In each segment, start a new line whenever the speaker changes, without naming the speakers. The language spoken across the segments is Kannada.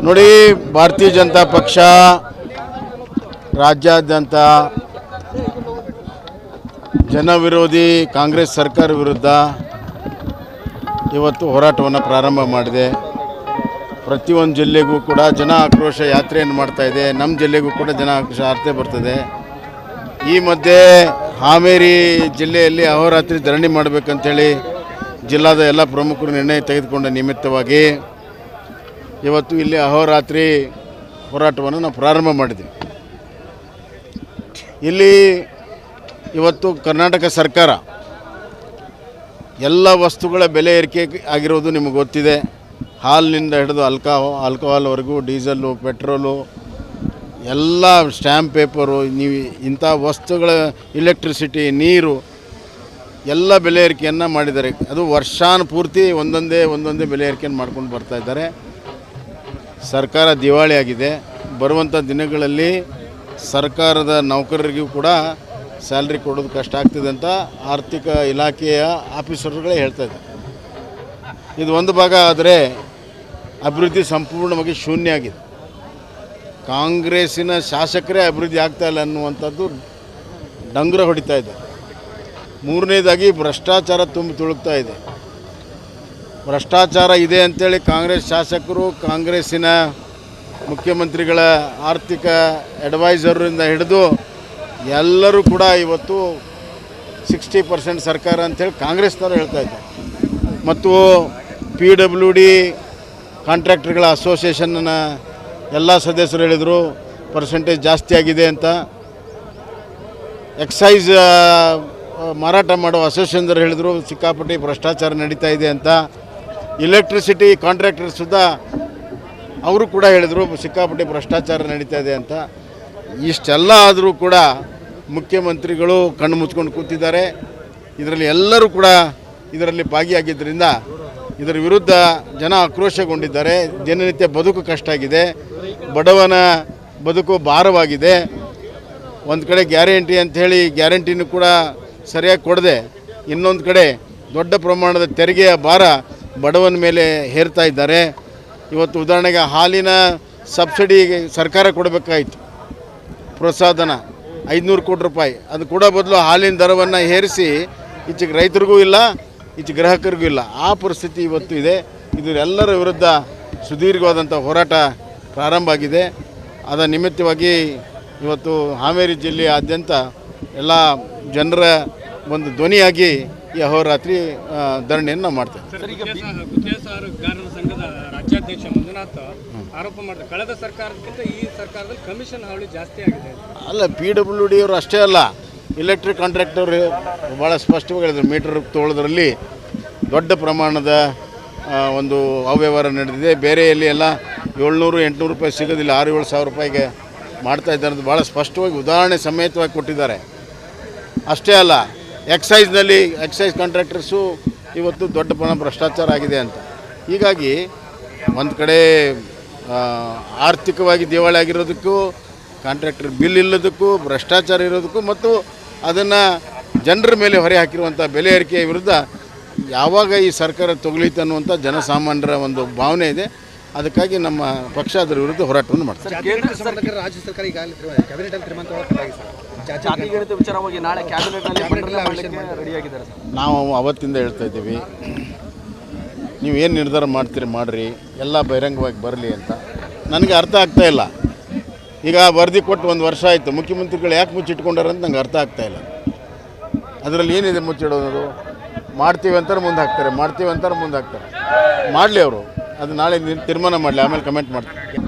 ನೋಡಿ, ಭಾರತೀಯ ಜನತಾ ಪಕ್ಷ ರಾಜ್ಯಾದ್ಯಂತ ಜನ ವಿರೋಧಿ ಕಾಂಗ್ರೆಸ್ ಸರ್ಕಾರ ವಿರುದ್ಧ ಇವತ್ತು ಹೋರಾಟವನ್ನು ಪ್ರಾರಂಭ ಮಾಡಿದೆ. ಪ್ರತಿಯೊಂದು ಜಿಲ್ಲೆಗೂ ಕೂಡ ಜನ ಆಕ್ರೋಶ ಯಾತ್ರೆಯನ್ನು ಮಾಡ್ತಾಯಿದೆ. ನಮ್ಮ ಜಿಲ್ಲೆಗೂ ಕೂಡ ಜನ ಆಕ್ರೋಶ ಯಾತ್ರೆ ಬರ್ತದೆ. ಈ ಮಧ್ಯೆ ಹಾವೇರಿ ಜಿಲ್ಲೆಯಲ್ಲಿ ಅಹೋರಾತ್ರಿ ಧರಣಿ ಮಾಡಬೇಕಂತೇಳಿ ಜಿಲ್ಲಾದ ಎಲ್ಲ ಪ್ರಮುಖರು ನಿರ್ಣಯ ತೆಗೆದುಕೊಂಡ ನಿಮಿತ್ತವಾಗಿ ಇವತ್ತು ಇಲ್ಲಿ ಅಹೋರಾತ್ರಿ ಹೋರಾಟವನ್ನು ನಾವು ಪ್ರಾರಂಭ ಮಾಡಿದ್ವಿ. ಇಲ್ಲಿ ಇವತ್ತು ಕರ್ನಾಟಕ ಸರ್ಕಾರ ಎಲ್ಲ ವಸ್ತುಗಳ ಬೆಲೆ ಏರಿಕೆ ಆಗಿರೋದು ನಿಮಗೆ ಗೊತ್ತಿದೆ. ಹಾಲಿನಿಂದ ಹಿಡಿದು ಆಲ್ಕೋಹಾಲ್ವರೆಗೂ, ಡೀಸೆಲ್ಲು, ಪೆಟ್ರೋಲು, ಎಲ್ಲ ಸ್ಟ್ಯಾಂಪ್ ಪೇಪರು, ನೀವು ಇಂಥ ವಸ್ತುಗಳ ಎಲೆಕ್ಟ್ರಿಸಿಟಿ, ನೀರು ಎಲ್ಲ ಬೆಲೆ ಏರಿಕೆಯನ್ನು ಮಾಡಿದ್ದಾರೆ. ಅದು ವರ್ಷಾನುಪೂರ್ತಿ ಒಂದೊಂದೇ ಬೆಲೆ ಏರಿಕೆಯನ್ನು ಮಾಡ್ಕೊಂಡು ಬರ್ತಾಯಿದ್ದಾರೆ. ಸರ್ಕಾರ ದಿವಾಳಿಯಾಗಿದೆ. ಬರುವಂಥ ದಿನಗಳಲ್ಲಿ ಸರ್ಕಾರದ ನೌಕರರಿಗೂ ಕೂಡ ಸ್ಯಾಲ್ರಿ ಕೊಡೋದು ಕಷ್ಟ ಆಗ್ತಿದೆ ಅಂತ ಆರ್ಥಿಕ ಇಲಾಖೆಯ ಆಫೀಸರ್ಗಳೇ ಹೇಳ್ತಾಯಿದ್ದಾರೆ. ಇದು ಒಂದು ಭಾಗ. ಆದರೆ ಅಭಿವೃದ್ಧಿ ಸಂಪೂರ್ಣವಾಗಿ ಶೂನ್ಯ ಆಗಿದೆ. ಕಾಂಗ್ರೆಸ್ಸಿನ ಶಾಸಕರೇ ಅಭಿವೃದ್ಧಿ ಆಗ್ತಾಯಿಲ್ಲ ಅನ್ನುವಂಥದ್ದು ಡಂಗುರ ಹೊಡಿತಾ ಇದೆ. ಮೂರನೇದಾಗಿ ಭ್ರಷ್ಟಾಚಾರ ತುಂಬಿ ತುಳುಕ್ತಾ ಇದೆ. ಭ್ರಷ್ಟಾಚಾರ ಇದೆ ಅಂಥೇಳಿ ಕಾಂಗ್ರೆಸ್ ಶಾಸಕರು, ಕಾಂಗ್ರೆಸ್ಸಿನ ಮುಖ್ಯಮಂತ್ರಿಗಳ ಆರ್ಥಿಕ ಅಡ್ವೈಸರಿಂದ ಹಿಡಿದು ಎಲ್ಲರೂ ಕೂಡ ಇವತ್ತು 60% ಸರ್ಕಾರ ಅಂಥೇಳಿ ಕಾಂಗ್ರೆಸ್ನವರು ಹೇಳ್ತಾ ಇದ್ದಾರೆ. ಮತ್ತು PWD ಕಾಂಟ್ರಾಕ್ಟರ್ಗಳ ಅಸೋಸಿಯೇಷನ್ನ ಎಲ್ಲ ಸದಸ್ಯರು ಹೇಳಿದರು ಪರ್ಸೆಂಟೇಜ್ ಜಾಸ್ತಿ ಆಗಿದೆ ಅಂತ. ಎಕ್ಸೈಸ್ ಮಾರಾಟ ಮಾಡೋ ಅಸೋಸಿಯೇಷನ್ದವ್ರು ಹೇಳಿದರು ಸಿಕ್ಕಾಪಟ್ಟೆ ಭ್ರಷ್ಟಾಚಾರ ನಡೀತಾ ಇದೆ ಅಂತ. ಎಲೆಕ್ಟ್ರಿಸಿಟಿ ಕಾಂಟ್ರಾಕ್ಟರ್ ಸುದ್ದ ಅವರು ಕೂಡ ಹೇಳಿದರು ಸಿಕ್ಕಾಪಟ್ಟೆ ಭ್ರಷ್ಟಾಚಾರ ನಡೀತಾ ಇದೆ ಅಂತ. ಇಷ್ಟೆಲ್ಲ ಆದರೂ ಕೂಡ ಮುಖ್ಯಮಂತ್ರಿಗಳು ಕಣ್ಣು ಮುಚ್ಕೊಂಡು ಕೂತಿದ್ದಾರೆ. ಇದರಲ್ಲಿ ಎಲ್ಲರೂ ಕೂಡ ಇದರಲ್ಲಿ ಭಾಗಿಯಾಗಿದ್ದರಿಂದ ಇದರ ವಿರುದ್ಧ ಜನ ಆಕ್ರೋಶಗೊಂಡಿದ್ದಾರೆ. ದಿನನಿತ್ಯ ಬದುಕು ಕಷ್ಟ ಆಗಿದೆ. ಬಡವನ ಬದುಕು ಭಾರವಾಗಿದೆ. ಒಂದು ಕಡೆ ಗ್ಯಾರಂಟಿ ಅಂಥೇಳಿ ಗ್ಯಾರಂಟಿನೂ ಕೂಡ ಸರಿಯಾಗಿ ಕೊಡದೆ, ಇನ್ನೊಂದು ಕಡೆ ದೊಡ್ಡ ಪ್ರಮಾಣದ ತೆರಿಗೆಯ ಭಾರ ಬಡವನ ಮೇಲೆ ಹೇರ್ತಾ ಇದ್ದಾರೆ. ಇವತ್ತು ಉದಾಹರಣೆಗೆ ಹಾಲಿನ ಸಬ್ಸಿಡಿ ಸರ್ಕಾರ ಕೊಡಬೇಕಾಯಿತು, ಪ್ರೋತ್ಸಾಹಧನ 500 ಕೋಟಿ ರೂಪಾಯಿ. ಅದು ಕೊಡೋ ಬದಲು ಹಾಲಿನ ದರವನ್ನು ಹೇರಿಸಿ ಈಚೆಗೆ ರೈತರಿಗೂ ಇಲ್ಲ, ಈಚೆ ಗ್ರಾಹಕರಿಗೂ ಇಲ್ಲ. ಆ ಪರಿಸ್ಥಿತಿ ಇವತ್ತು ಇದೆ. ಇದರೆಲ್ಲರ ವಿರುದ್ಧ ಸುದೀರ್ಘವಾದಂಥ ಹೋರಾಟ ಪ್ರಾರಂಭ ಆಗಿದೆ. ಅದರ ನಿಮಿತ್ತವಾಗಿ ಇವತ್ತು ಹಾವೇರಿ ಜಿಲ್ಲೆಯಾದ್ಯಂತ ಎಲ್ಲ ಜನರ ಒಂದು ಧ್ವನಿಯಾಗಿ ಈ ಅಹೋರಾತ್ರಿ ಧರಣಿಯನ್ನು ನಾವು ಮಾಡ್ತೇವೆ.
ಸಂಘದ ರಾಜ್ಯಾಧ್ಯಕ್ಷ ಮಂಜುನಾಥ್ ಆರೋಪ ಮಾಡ್ತಾರೆ, ಕಳೆದ ಸರ್ಕಾರಕ್ಕಿಂತ ಈ ಸರ್ಕಾರದಲ್ಲಿ ಕಮಿಷನ್ ಹಾವಳಿ ಜಾಸ್ತಿ ಆಗಿದೆ.
ಅಲ್ಲ, PWD ಅವರು ಅಷ್ಟೇ ಅಲ್ಲ, ಎಲೆಕ್ಟ್ರಿಕ್ ಕಾಂಟ್ರಾಕ್ಟರ್ ಭಾಳ ಸ್ಪಷ್ಟವಾಗಿ ಹೇಳಿದ್ರು. ಮೀಟರ್ ತೊಗೊಳೋದ್ರಲ್ಲಿ ದೊಡ್ಡ ಪ್ರಮಾಣದ ಒಂದು ಅವ್ಯವಹಾರ ನಡೆದಿದೆ. ಬೇರೆಯಲ್ಲಿ ಎಲ್ಲ 700-800 ರೂಪಾಯಿ ಸಿಗೋದಿಲ್ಲ, 6-7 ಸಾವಿರ ರೂಪಾಯಿಗೆ ಮಾಡ್ತಾ ಇದ್ದಾರೆ ಅಂತ ಭಾಳ ಸ್ಪಷ್ಟವಾಗಿ ಉದಾಹರಣೆ ಸಮೇತವಾಗಿ ಕೊಟ್ಟಿದ್ದಾರೆ. ಅಷ್ಟೇ ಅಲ್ಲ, ಎಕ್ಸೈಸ್ ಕಾಂಟ್ರಾಕ್ಟರ್ಸು ಇವತ್ತು ದೊಡ್ಡ ಪ್ರಮಾಣ ಭ್ರಷ್ಟಾಚಾರ ಆಗಿದೆ ಅಂತ. ಹೀಗಾಗಿ ಒಂದು ಕಡೆ ಆರ್ಥಿಕವಾಗಿ ದಿವಾಳಿ ಆಗಿರೋದಕ್ಕೂ, ಕಾಂಟ್ರಾಕ್ಟರ್ ಬಿಲ್ ಇಲ್ಲದಕ್ಕೂ, ಭ್ರಷ್ಟಾಚಾರ ಇರೋದಕ್ಕೂ ಮತ್ತು ಅದನ್ನು ಜನರ ಮೇಲೆ ಹೊರೆ ಹಾಕಿರುವಂಥ ಬೆಲೆ ಏರಿಕೆಯ ವಿರುದ್ಧ ಯಾವಾಗ ಈ ಸರ್ಕಾರ ತೊಗಲಿತು ಅನ್ನುವಂಥ ಜನಸಾಮಾನ್ಯರ ಒಂದು ಭಾವನೆ ಇದೆ. ಅದಕ್ಕಾಗಿ ನಮ್ಮ ಪಕ್ಷ ಅದರ ವಿರುದ್ಧ ಹೋರಾಟವನ್ನು ಮಾಡ್ತಾರೆ.
ರಾಜ್ಯ ಸರ್ಕಾರ ಈಗಾಗಲೇ ವಿಚಾರವಾಗಿ ನಾಳೆ
ನಾವು ಅವತ್ತಿಂದ ಹೇಳ್ತಾ ಇದ್ದೀವಿ, ನೀವು ಏನು ನಿರ್ಧಾರ ಮಾಡ್ತೀರಿ ಮಾಡಿರಿ, ಎಲ್ಲ ಬಹಿರಂಗವಾಗಿ ಬರಲಿ ಅಂತ. ನನಗೆ ಅರ್ಥ ಆಗ್ತಾಯಿಲ್ಲ. ಈಗ ವರದಿ ಕೊಟ್ಟು 1 ವರ್ಷ ಆಯಿತು, ಮುಖ್ಯಮಂತ್ರಿಗಳು ಯಾಕೆ ಮುಚ್ಚಿಟ್ಕೊಂಡಾರ ಅಂತ ನಂಗೆ ಅರ್ಥ ಆಗ್ತಾಯಿಲ್ಲ. ಅದರಲ್ಲಿ ಏನಿದೆ ಮುಚ್ಚಿಡೋದು? ಮಾಡ್ತೀವಿ ಅಂತಾರೆ ಮುಂದೆ ಹಾಕ್ತಾರೆ, ಮಾಡಲಿ ಅವರು. ಅದು ನಾಳೆ ತೀರ್ಮಾನ ಮಾಡಲಿ, ಆಮೇಲೆ ಕಮೆಂಟ್ ಮಾಡ್ತಾರೆ.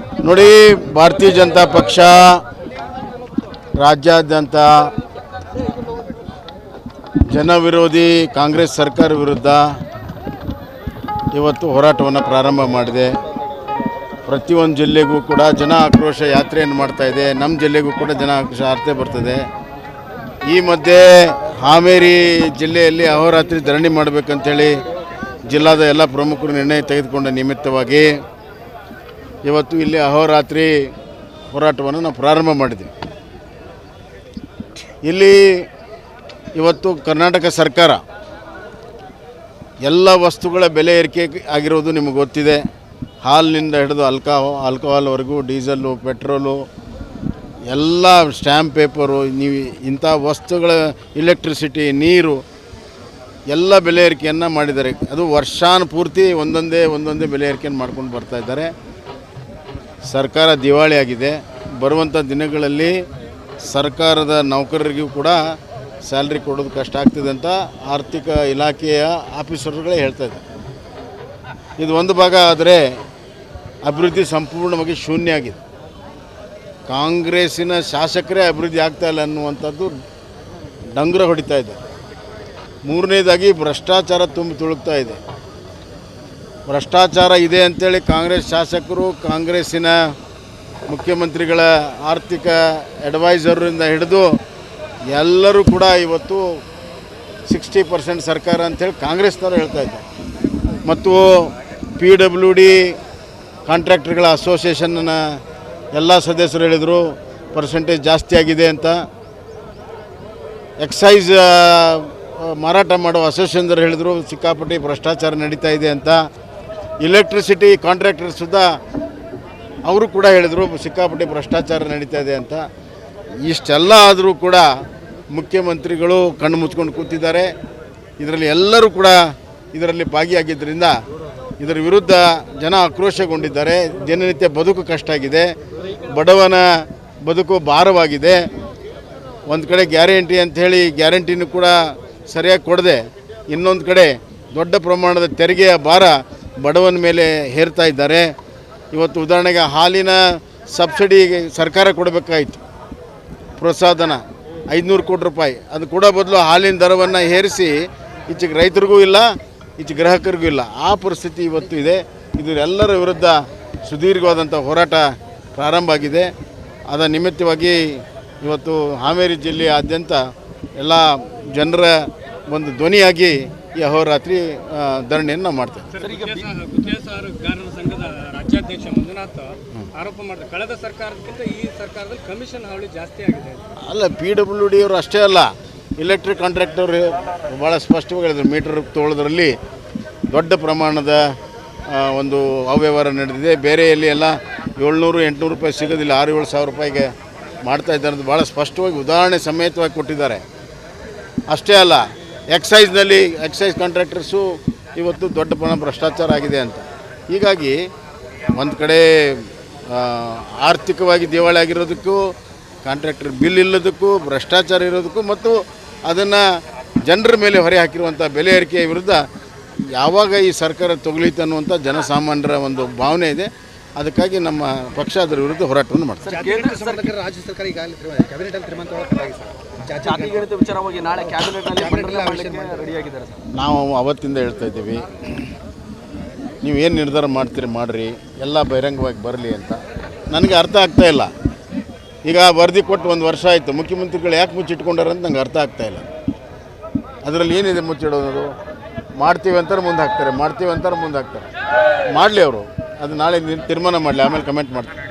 ನೋಡಿ, ಭಾರತೀಯ ಜನತಾ ಪಕ್ಷ ರಾಜ್ಯಾದ್ಯಂತ ಜನ ವಿರೋಧಿ ಕಾಂಗ್ರೆಸ್ ಸರ್ಕಾರ ವಿರುದ್ಧ ಇವತ್ತು ಹೋರಾಟವನ್ನು ಪ್ರಾರಂಭ ಮಾಡಿದೆ. ಪ್ರತಿಯೊಂದು ಜಿಲ್ಲೆಗೂ ಕೂಡ ಜನ ಆಕ್ರೋಶ ಯಾತ್ರೆಯನ್ನು ಮಾಡ್ತಾಯಿದೆ. ನಮ್ಮ ಜಿಲ್ಲೆಗೂ ಕೂಡ ಜನ ಆಕ್ರೋಶ ಯಾತ್ರೆ ಬರ್ತದೆ. ಈ ಮಧ್ಯೆ ಹಾವೇರಿ ಜಿಲ್ಲೆಯಲ್ಲಿ ಅಹೋರಾತ್ರಿ ಧರಣಿ ಮಾಡಬೇಕಂತೇಳಿ ಜಿಲ್ಲಾದ ಎಲ್ಲ ಪ್ರಮುಖರು ನಿರ್ಣಯ ತೆಗೆದುಕೊಂಡ ನಿಮಿತ್ತವಾಗಿ ಇವತ್ತು ಇಲ್ಲಿ ಅಹೋರಾತ್ರಿ ಹೋರಾಟವನ್ನು ನಾವು ಪ್ರಾರಂಭ ಮಾಡಿದ್ವಿ. ಇಲ್ಲಿ ಇವತ್ತು ಕರ್ನಾಟಕ ಸರ್ಕಾರ ಎಲ್ಲ ವಸ್ತುಗಳ ಬೆಲೆ ಏರಿಕೆ ಆಗಿರೋದು ನಿಮಗೆ ಗೊತ್ತಿದೆ. ಹಾಲಿನಿಂದ ಹಿಡಿದು ಆಲ್ಕೋಹಾಲ್ವರೆಗೂ ಡೀಸೆಲ್ಲು ಪೆಟ್ರೋಲು ಎಲ್ಲ ಸ್ಟ್ಯಾಂಪ್ ಪೇಪರು ನೀವು ಇಂಥ ವಸ್ತುಗಳ ಎಲೆಕ್ಟ್ರಿಸಿಟಿ ನೀರು ಎಲ್ಲ ಬೆಲೆ ಏರಿಕೆಯನ್ನು ಮಾಡಿದ್ದಾರೆ. ಅದು ವರ್ಷಾನುಪೂರ್ತಿ ಒಂದೊಂದೇ ಬೆಲೆ ಏರಿಕೆಯನ್ನು ಮಾಡ್ಕೊಂಡು ಬರ್ತಾಯಿದ್ದಾರೆ. ಸರ್ಕಾರ ದಿವಾಳಿಯಾಗಿದೆ. ಬರುವಂಥ ದಿನಗಳಲ್ಲಿ ಸರ್ಕಾರದ ನೌಕರರಿಗೂ ಕೂಡ ಸ್ಯಾಲ್ರಿ ಕೊಡೋದು ಕಷ್ಟ ಆಗ್ತಿದೆ ಅಂತ ಆರ್ಥಿಕ ಇಲಾಖೆಯ ಆಫೀಸರ್ಗಳೇ ಹೇಳ್ತಾಯಿದ್ದಾರೆ. ಇದು ಒಂದು ಭಾಗ ಆದರೆ ಅಭಿವೃದ್ಧಿ ಸಂಪೂರ್ಣವಾಗಿ ಶೂನ್ಯ ಆಗಿದೆ. ಕಾಂಗ್ರೆಸ್ಸಿನ ಶಾಸಕರೇ ಅಭಿವೃದ್ಧಿ ಆಗ್ತಾಯಿಲ್ಲ ಅನ್ನುವಂಥದ್ದು ಡಂಗುರ ಹೊಡಿತಾ ಇದೆ. ಮೂರನೇದಾಗಿ ಭ್ರಷ್ಟಾಚಾರ ತುಂಬಿ ತುಳುಕ್ತಾ ಇದೆ. ಭ್ರಷ್ಟಾಚಾರ ಇದೆ ಅಂಥೇಳಿ ಕಾಂಗ್ರೆಸ್ ಶಾಸಕರು, ಕಾಂಗ್ರೆಸ್ಸಿನ ಮುಖ್ಯಮಂತ್ರಿಗಳ ಆರ್ಥಿಕ ಅಡ್ವೈಸರಿಂದ ಹಿಡಿದು ಎಲ್ಲರೂ ಕೂಡ ಇವತ್ತು 60% ಸರ್ಕಾರ ಅಂಥೇಳಿ ಕಾಂಗ್ರೆಸ್ನವರು ಹೇಳ್ತಾ ಇದ್ದಾರೆ. ಮತ್ತು PWD ಕಾಂಟ್ರಾಕ್ಟರ್ಗಳ ಅಸೋಸಿಯೇಷನ್ನ ಎಲ್ಲ ಸದಸ್ಯರು ಹೇಳಿದರು ಪರ್ಸೆಂಟೇಜ್ ಜಾಸ್ತಿ ಆಗಿದೆ ಅಂತ. ಎಕ್ಸೈಸ್ ಮಾರಾಟ ಮಾಡೋ ಅಸೋಸಿಯೇಷನ್ದವ್ರು ಹೇಳಿದರು ಸಿಕ್ಕಾಪಟ್ಟೆ ಭ್ರಷ್ಟಾಚಾರ ನಡೀತಾ ಇದೆ ಅಂತ. ಎಲೆಕ್ಟ್ರಿಸಿಟಿ ಕಾಂಟ್ರಾಕ್ಟರ್ ಸುದಾ ಅವರು ಕೂಡ ಹೇಳಿದರು ಸಿಕ್ಕಾಪಟ್ಟೆ ಭ್ರಷ್ಟಾಚಾರ ನಡೀತಾ ಇದೆ ಅಂತ. ಇಷ್ಟೆಲ್ಲ ಆದರೂ ಕೂಡ ಮುಖ್ಯಮಂತ್ರಿಗಳು ಕಣ್ಣು ಮುಚ್ಕೊಂಡು ಕೂತಿದ್ದಾರೆ. ಇದರಲ್ಲಿ ಎಲ್ಲರೂ ಕೂಡ ಇದರಲ್ಲಿ ಭಾಗಿಯಾಗಿದ್ದರಿಂದ ಇದರ ವಿರುದ್ಧ ಜನ ಆಕ್ರೋಶಗೊಂಡಿದ್ದಾರೆ. ದಿನನಿತ್ಯ ಬದುಕು ಕಷ್ಟ ಆಗಿದೆ. ಬಡವನ ಬದುಕು ಭಾರವಾಗಿದೆ. ಒಂದು ಕಡೆ ಗ್ಯಾರಂಟಿ ಅಂಥೇಳಿ ಗ್ಯಾರಂಟಿನೂ ಕೂಡ ಸರಿಯಾಗಿ ಕೊಡದೆ, ಇನ್ನೊಂದು ಕಡೆ ದೊಡ್ಡ ಪ್ರಮಾಣದ ತೆರಿಗೆಯ ಭಾರ ಬಡವನ ಮೇಲೆ ಹೇರ್ತಾ ಇದ್ದಾರೆ. ಇವತ್ತು ಉದಾಹರಣೆಗೆ ಹಾಲಿನ ಸಬ್ಸಿಡಿ ಸರ್ಕಾರ ಕೊಡಬೇಕಾಯಿತು, ಪ್ರೋತ್ಸಾಹಧನ 500 ಕೋಟಿ ರೂಪಾಯಿ. ಅದು ಕೊಡೋ ಬದಲು ಹಾಲಿನ ದರವನ್ನು ಏರಿಸಿ ಈಚೆಗೆ ರೈತರಿಗೂ ಇಲ್ಲ, ಈಚೆ ಗ್ರಾಹಕರಿಗೂ ಇಲ್ಲ. ಆ ಪರಿಸ್ಥಿತಿ ಇವತ್ತು ಇದೆ. ಇದರೆಲ್ಲರ ವಿರುದ್ಧ ಸುದೀರ್ಘವಾದಂಥ ಹೋರಾಟ ಪ್ರಾರಂಭ ಆಗಿದೆ. ಅದರ ನಿಮಿತ್ತವಾಗಿ ಇವತ್ತು ಹಾವೇರಿ ಜಿಲ್ಲೆಯಾದ್ಯಂತ ಎಲ್ಲ ಜನರ ಒಂದು ಧ್ವನಿಯಾಗಿ ಈ ಅಹೋರಾತ್ರಿ ಧರಣಿಯನ್ನು ನಾವು ಮಾಡ್ತೇವೆ.
ಗುತ್ತಿಗೆದಾರರ ಸಂಘದ ರಾಜ್ಯಾಧ್ಯಕ್ಷ ಮಂಜುನಾಥ್ ಆರೋಪ ಮಾಡಿದ್ರು ಕಳೆದ ಸರ್ಕಾರಕ್ಕಿಂತ ಈ ಸರ್ಕಾರದಲ್ಲಿ ಕಮಿಷನ್ ಹಾವಳಿ ಜಾಸ್ತಿ ಆಗಿದೆ.
ಅಲ್ಲ, PWD ಅವರು ಅಷ್ಟೇ ಅಲ್ಲ, ಎಲೆಕ್ಟ್ರಿಕ್ ಕಾಂಟ್ರಾಕ್ಟರ್ ಭಾಳ ಸ್ಪಷ್ಟವಾಗಿ ಹೇಳಿದ್ರು ಮೀಟರ್ ತೊಗೊಳೋದ್ರಲ್ಲಿ ದೊಡ್ಡ ಪ್ರಮಾಣದ ಒಂದು ಅವ್ಯವಹಾರ ನಡೆದಿದೆ. ಬೇರೆಯಲ್ಲಿ ಎಲ್ಲ 700-800 ರೂಪಾಯಿ ಸಿಗೋದಿಲ್ಲ, 6-7 ಸಾವಿರ ರೂಪಾಯಿಗೆ ಮಾಡ್ತಾ ಇದ್ದಾರೆ ಅಂತ ಭಾಳ ಸ್ಪಷ್ಟವಾಗಿ ಉದಾಹರಣೆ ಸಮೇತವಾಗಿ ಕೊಟ್ಟಿದ್ದಾರೆ. ಅಷ್ಟೇ ಅಲ್ಲ, ಎಕ್ಸೈಸ್ ಕಾಂಟ್ರಾಕ್ಟರ್ಸು ಇವತ್ತು ದೊಡ್ಡ ಪ್ರಮಾಣ ಭ್ರಷ್ಟಾಚಾರ ಆಗಿದೆ ಅಂತ. ಹೀಗಾಗಿ ಒಂದು ಕಡೆ ಆರ್ಥಿಕವಾಗಿ ದಿವಾಳಿ ಆಗಿರೋದಕ್ಕೂ, ಕಾಂಟ್ರಾಕ್ಟರ್ ಬಿಲ್ ಇಲ್ಲದಕ್ಕೂ, ಭ್ರಷ್ಟಾಚಾರ ಇರೋದಕ್ಕೂ ಮತ್ತು ಅದನ್ನು ಜನರ ಮೇಲೆ ಹೊರೆ ಹಾಕಿರುವಂಥ ಬೆಲೆ ಏರಿಕೆಯ ವಿರುದ್ಧ ಯಾವಾಗ ಈ ಸರ್ಕಾರ ತೊಗಲಿತು ಅನ್ನುವಂಥ ಜನಸಾಮಾನ್ಯರ ಒಂದು ಭಾವನೆ ಇದೆ. ಅದಕ್ಕಾಗಿ ನಮ್ಮ ಪಕ್ಷ ಅದರ ವಿರುದ್ಧ ಹೋರಾಟವನ್ನು ಮಾಡ್ತಾರೆ.
ರಾಜ್ಯ ಸರ್ಕಾರ ಈಗಾಗಲೇ ಕ್ಯಾಬಿನೆಟ್ ತೀರ್ಮಾನ ಜಾತಿಗಣಿತ ವಿಚಾರವಾಗಿ ನಾಳೆ ಕ್ಯಾಬಿನೆಟ್ನಲ್ಲಿ ರೆಡಿಯಾಗಿದ್ದಾರೆ.
ನಾವು ಅವತ್ತಿಂದ ಹೇಳ್ತಾ ಇದ್ದೀವಿ, ನೀವು ಏನು ನಿರ್ಧಾರ ಮಾಡ್ತೀರಿ ಮಾಡಿರಿ, ಎಲ್ಲ ಬಹಿರಂಗವಾಗಿ ಬರಲಿ ಅಂತ. ನನಗೆ ಅರ್ಥ ಆಗ್ತಾಯಿಲ್ಲ. ಈಗ ವರದಿ ಕೊಟ್ಟು 1 ವರ್ಷ ಆಯಿತು, ಮುಖ್ಯಮಂತ್ರಿಗಳು ಯಾಕೆ ಮುಚ್ಚಿಟ್ಕೊಂಡಾರೆ ಅಂತ ನಂಗೆ ಅರ್ಥ ಆಗ್ತಾಯಿಲ್ಲ. ಅದರಲ್ಲಿ ಏನಿದೆ ಮುಚ್ಚಿಡೋದು? ಮಾಡ್ತೀವಿ ಅಂತಾರೆ ಮುಂದೆ ಹಾಕ್ತಾರೆ, ಮಾಡಲಿ ಅವರು. ಅದು ನಾಳೆ ತೀರ್ಮಾನ ಮಾಡಲಿ, ಆಮೇಲೆ ಕಮೆಂಟ್ ಮಾಡ್ತಾರೆ.